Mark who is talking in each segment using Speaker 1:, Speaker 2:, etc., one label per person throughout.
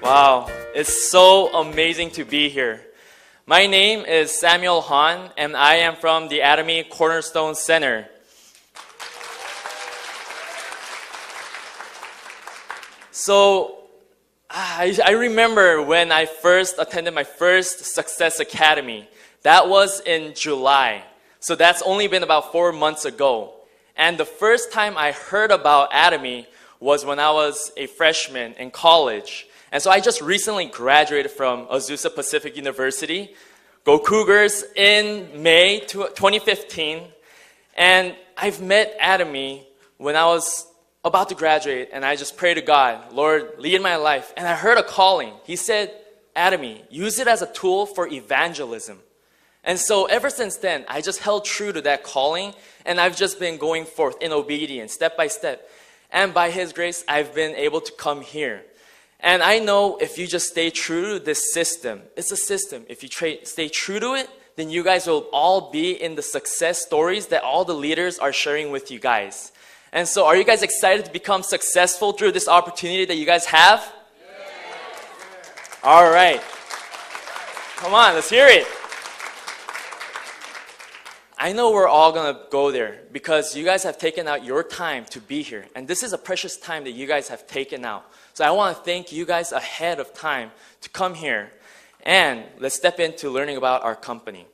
Speaker 1: Wow, it's so amazing to be here. My name is Samuel Han, and I am from the Atomy Cornerstone Center. So, I remember when I first attended my first Success Academy. That was in July. So that's only been about 4 months ago. And the first time I heard about Atomy was when I was a freshman in college. And so I just recently graduated from Azusa Pacific University. Go Cougars in May 2015. And I've met Atomy when I was about to graduate, and I just prayed to God, Lord, lead my life. And I heard a calling. He said, Atomy, use it as a tool for evangelism. And so ever since then, I just held true to that calling, and I've just been going forth in obedience, step by step. And by His grace, I've been able to come here. And I know if you just stay true to this system, it's a system. If you stay true to it, then you guys will all be in the success stories that all the leaders are sharing with you guys. And so are you guys excited to become successful through this opportunity that you guys have? Yeah. All right. Come on, let's hear it. I know we're all going to go there because you guys have taken out your time to be here. And this is a precious time that you guys have taken out. So I want to thank you guys ahead of time to come here. And let's step into learning about our company.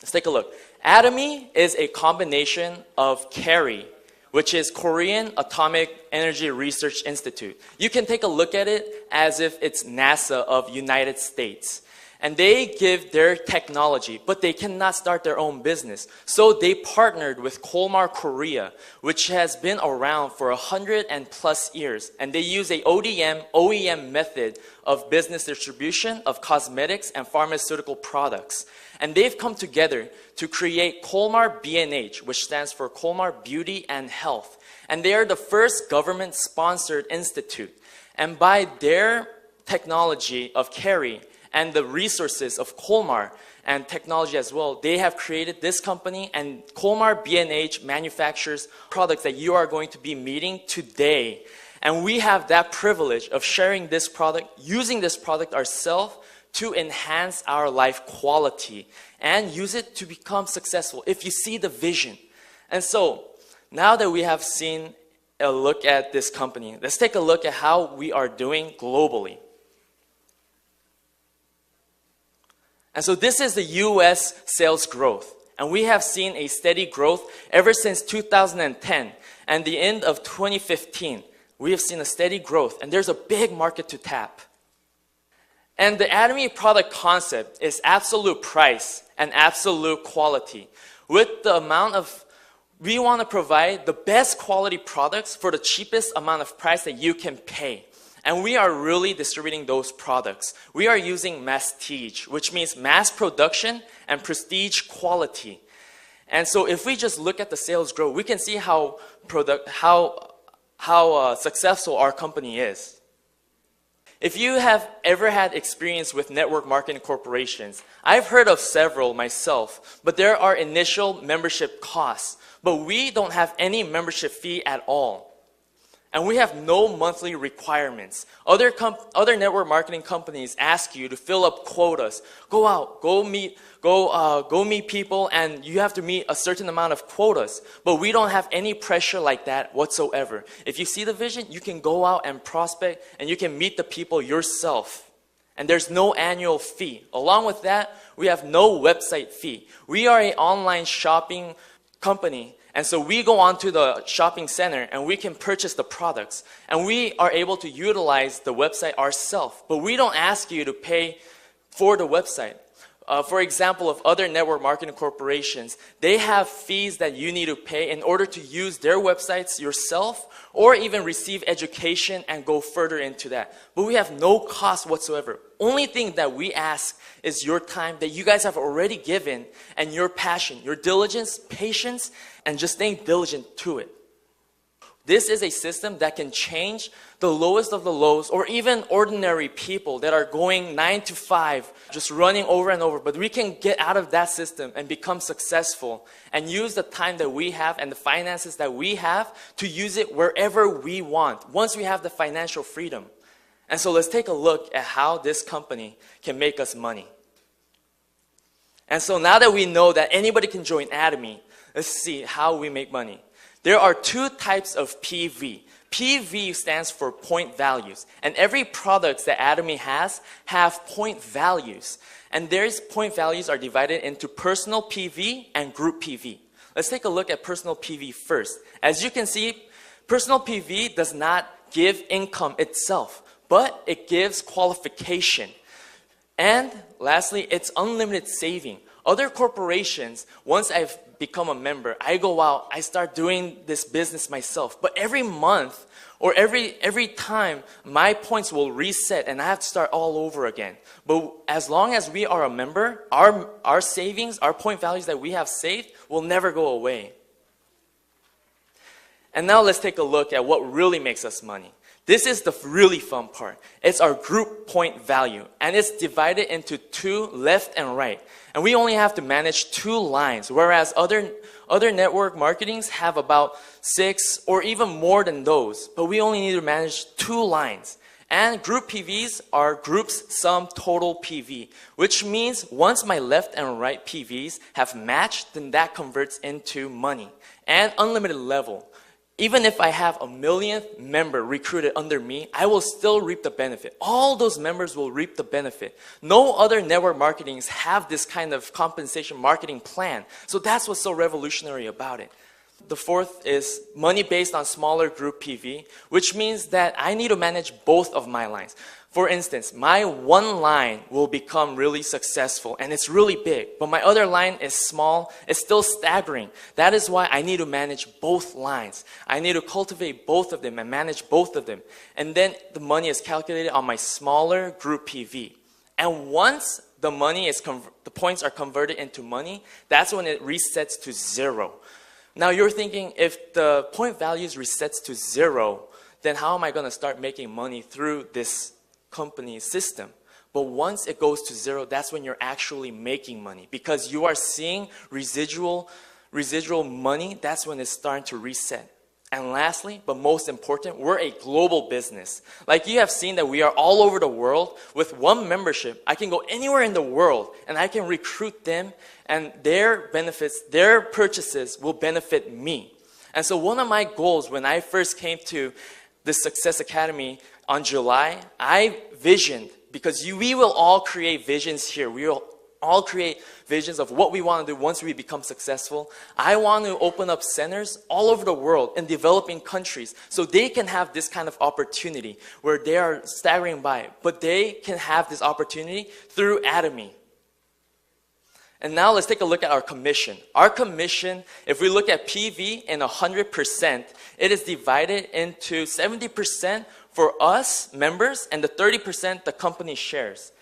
Speaker 1: Let's take a look. Atomy is a combination of KARI, which is Korean Atomic Energy Research Institute. You can take a look at it as if it's NASA of United States. And they give their technology, but they cannot start their own business. So they partnered with Kolmar Korea, which has been around for 100+ years. And they use a OEM method of business distribution of cosmetics and pharmaceutical products. And they've come together to create Kolmar B&H, which stands for Kolmar Beauty and Health. And they are the first government-sponsored institute. And by their technology of KARI, and the resources of Kolmar and technology as well, they have created this company, and Kolmar B&H manufactures products that you are going to be meeting today. And we have that privilege of sharing this product, using this product ourselves to enhance our life quality and use it to become successful if you see the vision. And so, now that we have seen a look at this company, let's take a look at how we are doing globally. And so this is the US sales growth. And we have seen a steady growth ever since 2010. And the end of 2015, we have seen a steady growth. And there's a big market to tap. And the Atomy product concept is absolute price and absolute quality. With the amount of, we want to provide the best quality products for the cheapest amount of price that you can pay. And we are really distributing those products. We are using mastige, which means mass production and prestige quality. And so if we just look at the sales growth, we can see how successful our company is. If you have ever had experience with network marketing corporations, I've heard of several myself, but there are initial membership costs. But we don't have any membership fee at all. And we have no monthly requirements. Other network marketing companies ask you to fill up quotas. Go out, go meet people, and you have to meet a certain amount of quotas. But we don't have any pressure like that whatsoever. If you see the vision, you can go out and prospect, and you can meet the people yourself. And there's no annual fee. Along with that, we have no website fee. We are an online shopping company. And so we go onto the shopping center and we can purchase the products. And we are able to utilize the website ourselves. But we don't ask you to pay for the website. For example, of other network marketing corporations, they have fees that you need to pay in order to use their websites yourself or even receive education and go further into that. But we have no cost whatsoever. Only thing that we ask is your time that you guys have already given and your passion, your diligence, patience, and just staying diligent to it. This is a system that can change the lowest of the lows or even ordinary people that are going 9 to 5, just running over and over. But we can get out of that system and become successful and use the time that we have and the finances that we have to use it wherever we want once we have the financial freedom. And so let's take a look at how this company can make us money. And so now that we know that anybody can join Atomy, let's see how we make money. There are two types of PV. PV stands for point values. And every product that Atomy has have point values. And these point values are divided into personal PV and group PV. Let's take a look at personal PV first. As you can see, personal PV does not give income itself, but it gives qualification. And lastly, it's unlimited saving. Other corporations, once I've become a member, I go out, I start doing this business myself. But every month or every time, my points will reset and I have to start all over again. But as long as we are a member, our savings, our point values that we have saved will never go away. And now let's take a look at what really makes us money. This is the really fun part. It's our group point value, and it's divided into two, left and right. And we only have to manage 2 lines, whereas other network marketings have about 6 or even more than those. But we only need to manage 2 lines. And group PVs are groups sum total PV, which means once my left and right PVs have matched, then that converts into money and unlimited level. Even if I have a 1,000,000th member recruited under me, I will still reap the benefit. All those members will reap the benefit. No other network marketings have this kind of compensation marketing plan. So that's what's so revolutionary about it. The fourth is money based on smaller group PV, which means that I need to manage both of my lines. For instance, my one line will become really successful and it's really big, but my other line is small, it's still staggering. That is why I need to manage both lines. I need to cultivate both of them and manage both of them. And then the money is calculated on my smaller group PV. And once the points are converted into money, that's when it resets to 0. Now you're thinking, if the point values resets to 0, then how am I going to start making money through this company system? But once it goes to 0, that's when you're actually making money, because you are seeing residual money. That's when it's starting to reset. And lastly, but most important, we're a global business. Like you have seen that we are all over the world. With one membership, I can go anywhere in the world and I can recruit them, and their benefits, their purchases will benefit me. And so one of my goals when I first came to the Success Academy on July, I visioned, because we will all create visions here. We will all create visions of what we want to do once we become successful. I want to open up centers all over the world in developing countries so they can have this kind of opportunity where they are staggering by, but they can have this opportunity through Atomy. And now let's take a look at our commission. Our commission, if we look at PV in 100%, it is divided into 70% for us, members, and the 30% the company shares.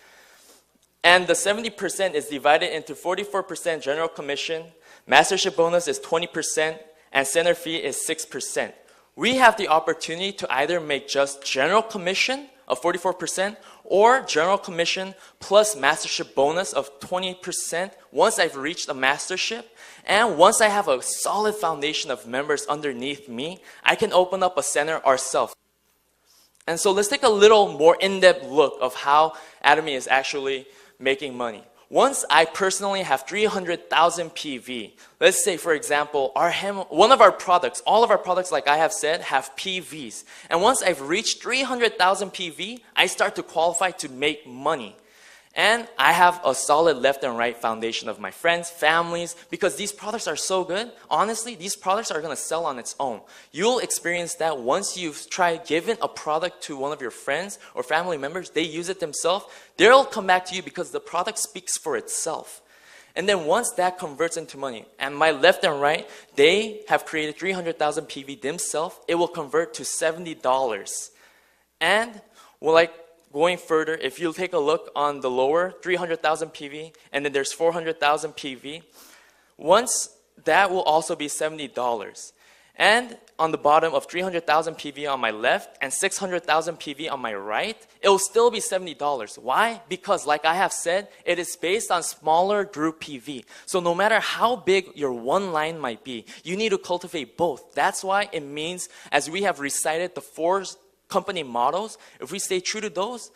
Speaker 1: And the 70% is divided into 44% general commission, mastership bonus is 20%, and center fee is 6%. We have the opportunity to either make just general commission of 44% or general commission plus mastership bonus of 20% once I've reached a mastership. And once I have a solid foundation of members underneath me, I can open up a center ourselves. And so let's take a little more in-depth look of how Atomy is actually making money. Once I personally have 300,000 PV, let's say for example, one of our products, all of our products like I have said, have PVs. And once I've reached 300,000 PV, I start to qualify to make money. And I have a solid left and right foundation of my friends, families, because these products are so good. Honestly, these products are going to sell on its own. You'll experience that once you've tried giving a product to one of your friends or family members, they use it themselves, they'll come back to you because the product speaks for itself. And then once that converts into money, and my left and right, they have created 300,000 PV themselves, it will convert to $70. And going further, if you take a look on the lower, 300,000 PV, and then there's 400,000 PV, once that will also be $70. And on the bottom of 300,000 PV on my left and 600,000 PV on my right, it will still be $70. Why? Because like I have said, it is based on smaller group PV. So no matter how big your one line might be, you need to cultivate both. That's why it means, as we have recited the company models, if we stay true to those,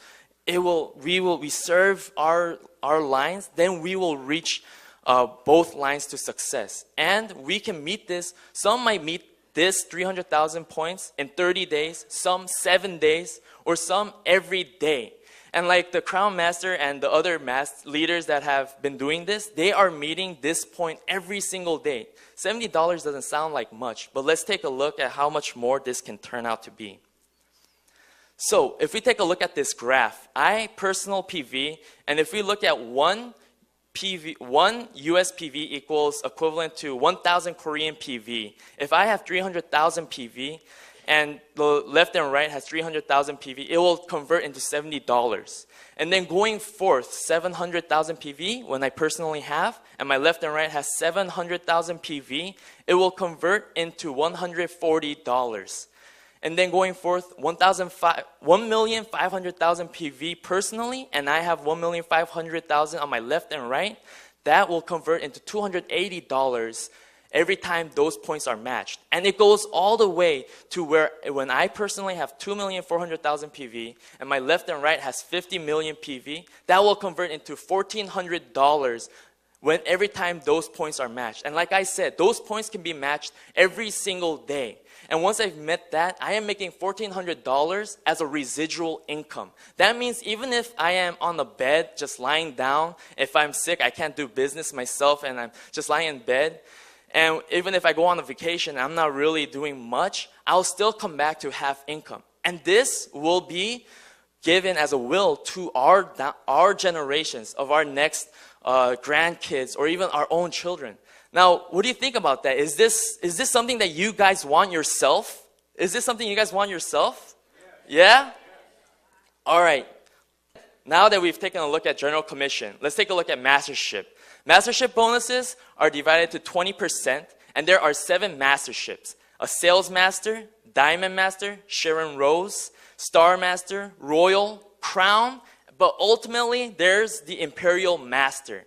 Speaker 1: we serve our lines, then we will reach both lines to success. And we can meet this. Some might meet this 300,000 points in 30 days, some 7 days, or some every day. And like the Crown Master and the other leaders that have been doing this, they are meeting this point every single day. $70 doesn't sound like much, but let's take a look at how much more this can turn out to be. So if we take a look at this graph, personal PV, and if we look at one US PV equals equivalent to 1,000 Korean PV. If I have 300,000 PV and the left and right has 300,000 PV, it will convert into $70. And then going forth, 700,000 PV when I personally have, and my left and right has 700,000 PV, it will convert into $140. And then going forth, 1,500,000 PV personally, and I have 1,500,000 on my left and right, that will convert into $280 every time those points are matched. And it goes all the way to where when I personally have 2,400,000 PV and my left and right has 50 million PV, that will convert into $1,400 every time those points are matched. And like I said, those points can be matched every single day. And once I've met that, I am making $1,400 as a residual income. That means even if I am on the bed just lying down, if I'm sick, I can't do business myself and I'm just lying in bed, and even if I go on a vacation, I'm not really doing much, I'll still come back to half income. And this will be given as a will to our generations of our next grandkids or even our own children. Now, what do you think about that? Is this something that you guys want yourself? Is this something you guys want yourself? Yeah? All right. Now that we've taken a look at General Commission, let's take a look at Mastership. Mastership bonuses are divided to 20%, and there are 7 masterships. A Sales Master, Diamond Master, Sharon Rose, Star Master, Royal, Crown, but ultimately there's the Imperial Master.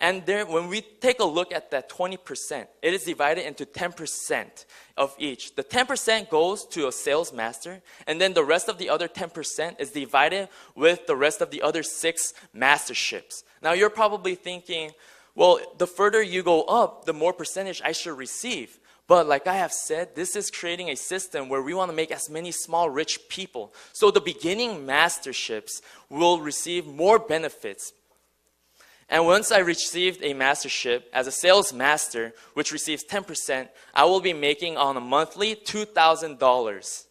Speaker 1: And there, when we take a look at that 20%, it is divided into 10% of each. The 10% goes to a sales master, and then the rest of the other 10% is divided with the rest of the other 6 masterships. Now you're probably thinking, well, the further you go up, the more percentage I should receive. But like I have said, this is creating a system where we want to make as many small rich people. So the beginning masterships will receive more benefits. And once I received a mastership as a sales master, which receives 10%, I will be making on a monthly $2,000.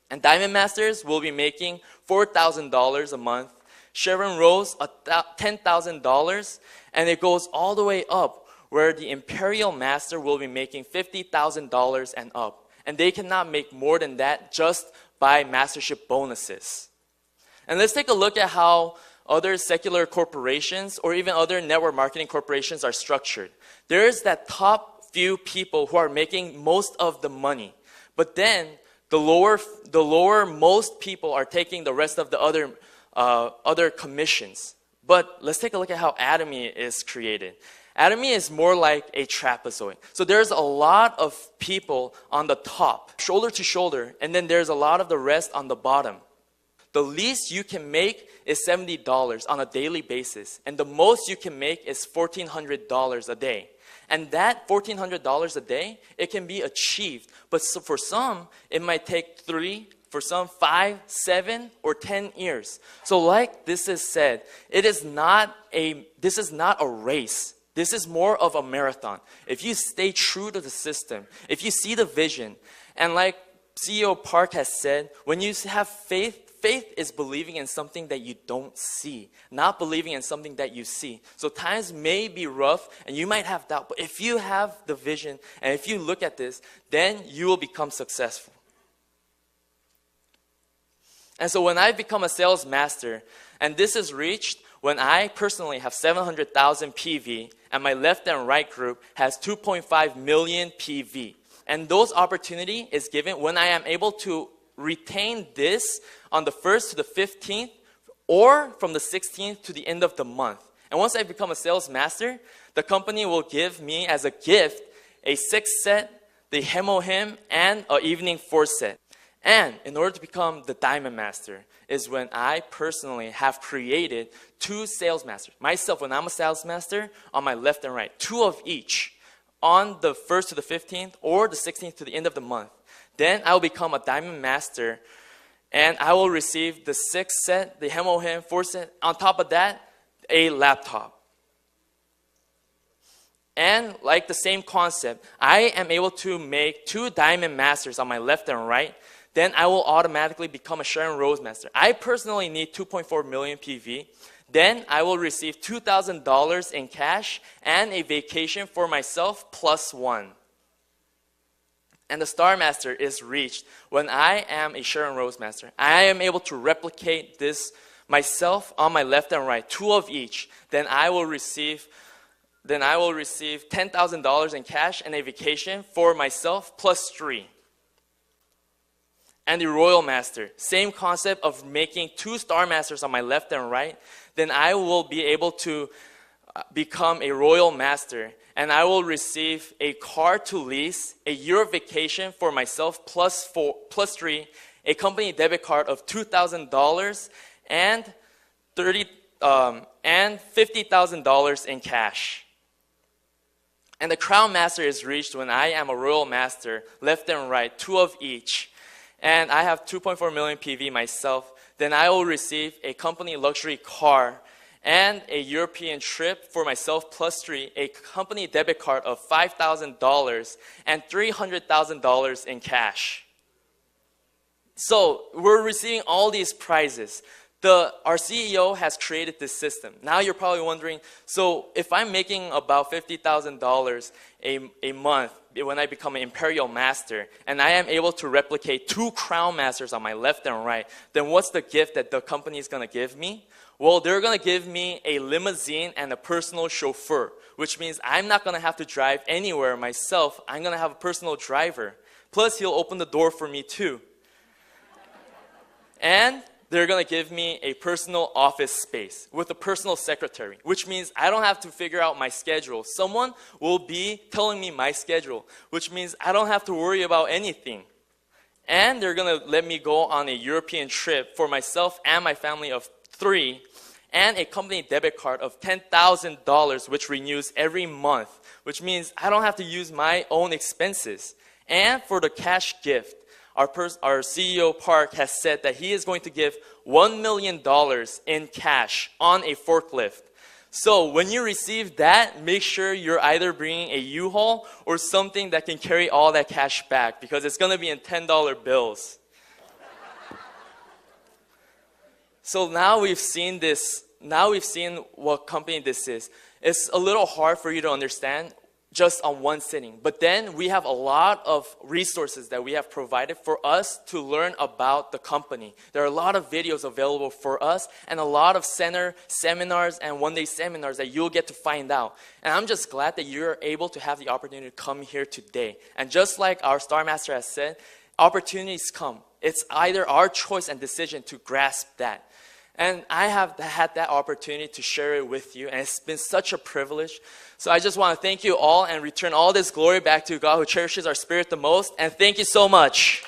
Speaker 1: And Diamond Masters will be making $4,000 a month. Sharon Rose, $10,000. And it goes all the way up where the Imperial Master will be making $50,000 and up. And they cannot make more than that just by mastership bonuses. And let's take a look at how other secular corporations or even other network marketing corporations are structured. There is that top few people who are making most of the money. But then the lower most people are taking the rest of the other commissions. But let's take a look at how Atomy is created. Atomy is more like a trapezoid. So there's a lot of people on the top, shoulder to shoulder, and then there's a lot of the rest on the bottom. The least you can make is $70 on a daily basis, and the most you can make is $1,400 a day. And that $1,400 a day, it can be achieved. But so for some, it might take 3, for some 5, 7, or 10 years. So like this is said, this is not a race. This is more of a marathon. If you stay true to the system, if you see the vision, and like CEO Park has said, when you have faith, faith is believing in something that you don't see, not believing in something that you see. So times may be rough and you might have doubt, but if you have the vision and if you look at this, then you will become successful. And so when I become a sales master, and this is reached when I personally have 700,000 PV and my left and right group has 2.5 million PV. And those opportunity is given when I am able to retain this on the 1st to the 15th or from the 16th to the end of the month. And once I become a sales master, the company will give me as a gift a 6 set, the Hemo Him, and an evening 4 set. And in order to become the Diamond Master is when I personally have created 2 sales masters. Myself, when I'm a sales master, on my left and right, 2 of each, on the 1st to the 15th or the 16th to the end of the month. Then I will become a Diamond Master, and I will receive the 6 set, the Hemohem 4 set, on top of that, a laptop. And like the same concept, I am able to make 2 Diamond Masters on my left and right. Then I will automatically become a Sharon Rose Master. I personally need 2.4 million PV. Then I will receive $2,000 in cash and a vacation for myself +1. And the Star Master is reached when I am a Sharon Rose Master. I am able to replicate this myself on my left and right, 2 of each. Then I will receive $10,000 in cash and a vacation for myself +3. And the Royal Master, same concept of making 2 Star Masters on my left and right. Then I will be able to become a Royal Master, and I will receive a car to lease, a year of vacation for myself +3, a company debit card of $2,000, and $50,000 in cash. And the Crown Master is reached when I am a Royal Master, left and right, 2 of each. And I have 2.4 million PV myself. Then I will receive a company luxury car and a European trip for myself +3, a company debit card of $5,000 and $300,000 in cash. So we're receiving all these prizes. Our CEO has created this system. Now you're probably wondering, so if I'm making about $50,000 a month when I become an Imperial Master, and I am able to replicate 2 Crown Masters on my left and right, then what's the gift that the company is going to give me? Well, they're going to give me a limousine and a personal chauffeur, which means I'm not going to have to drive anywhere myself. I'm going to have a personal driver. Plus, he'll open the door for me too. And they're going to give me a personal office space with a personal secretary, which means I don't have to figure out my schedule. Someone will be telling me my schedule, which means I don't have to worry about anything. And they're going to let me go on a European trip for myself and my family of 3, and a company debit card of $10,000, which renews every month, which means I don't have to use my own expenses. And for the cash gift, our CEO Park has said that he is going to give $1 million in cash on a forklift. So when you receive that, make sure you're either bringing a U-Haul or something that can carry all that cash back, because it's going to be in $10 bills. So now we've seen this. Now we've seen what company this is. It's a little hard for you to understand just on one sitting. But then we have a lot of resources that we have provided for us to learn about the company. There are a lot of videos available for us and a lot of seminars and one-day seminars that you'll get to find out. And I'm just glad that you're able to have the opportunity to come here today. And just like our Star Master has said, opportunities come. It's either our choice and decision to grasp that. And I have had that opportunity to share it with you, and it's been such a privilege. So I just want to thank you all and return all this glory back to God who cherishes our spirit the most. And thank you so much.